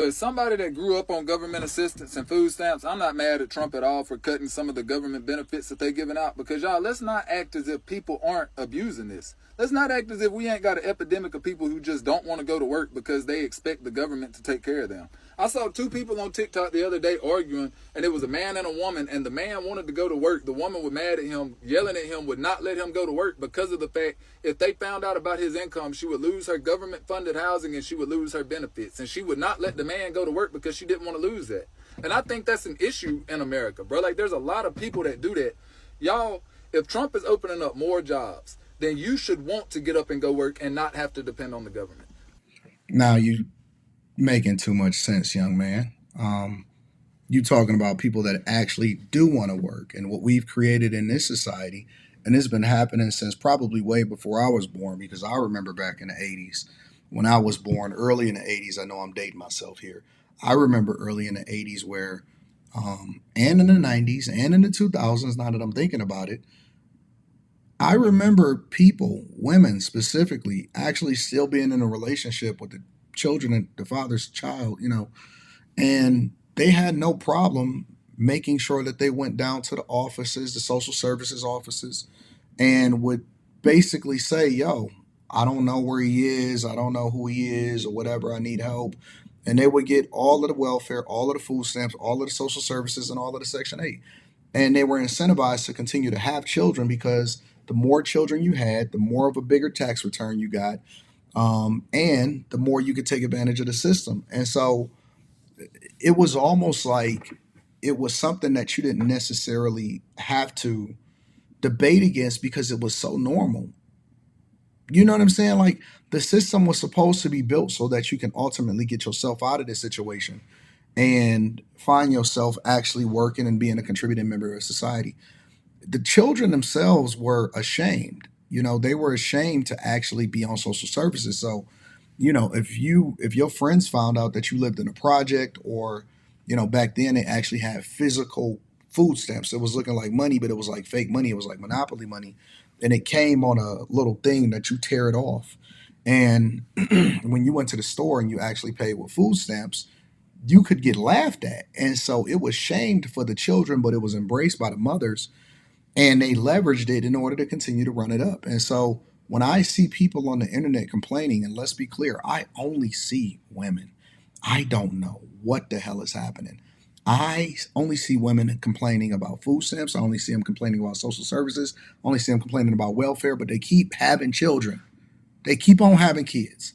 as somebody that grew up on government assistance and food stamps, I'm not mad at Trump at all for cutting some of the government benefits that they're giving out, because y'all, let's not act as if people aren't abusing this. Let's not act as if we ain't got an epidemic of people who just don't want to go to work because they expect the government to take care of them. I saw two people on TikTok the other day arguing, and it was a man and a woman, and the man wanted to go to work. The woman was mad at him, yelling at him, would not let him go to work because of the fact if they found out about his income, she would lose her government-funded housing and she would lose her benefits. And she would not let the man go to work because she didn't want to lose that. And I think that's an issue in America, bro. Like, there's a lot of people that do that. Y'all, if Trump is opening up more jobs, then you should want to get up and go work and not have to depend on the government. Now you making too much sense, young man. You talking about people that actually do want to work and what we've created in this society, and it's been happening since probably way before I was born, because I remember back in the 80s when I was born, early in the 80s. I know I'm dating myself here. I remember early in the 80s where, and in the 90s and in the 2000s, now that I'm thinking about it, I remember people, women specifically, actually still being in a relationship with the children and the father's child, and they had no problem making sure that they went down to the offices, the social services offices, and would basically say, "Yo, I don't know where he is, I don't know who he is, or whatever, I need help." And they would get all of the welfare, all of the food stamps, all of the social services, and all of the Section 8. And they were incentivized to continue to have children because the more children you had, the more of a bigger tax return you got, and the more you could take advantage of the system. And so it was almost like it was something that you didn't necessarily have to debate against because it was so normal. You know what I'm saying? Like, the system was supposed to be built so that you can ultimately get yourself out of this situation and find yourself actually working and being a contributing member of society. The children themselves were ashamed. They were ashamed to actually be on social services. So, if your friends found out that you lived in a project, or back then they actually had physical food stamps. It was looking like money, but it was like fake money. It was like monopoly money, and it came on a little thing that you tear it off. And when you went to the store and you actually paid with food stamps, you could get laughed at. And so it was shamed for the children, but it was embraced by the mothers, and they leveraged it in order to continue to run it up. And so when I see people on the internet complaining, and let's be clear, I only see women. I don't know what the hell is happening. I only see women complaining about food stamps. I only see them complaining about social services. I only see them complaining about welfare, but they keep having children. They keep on having kids.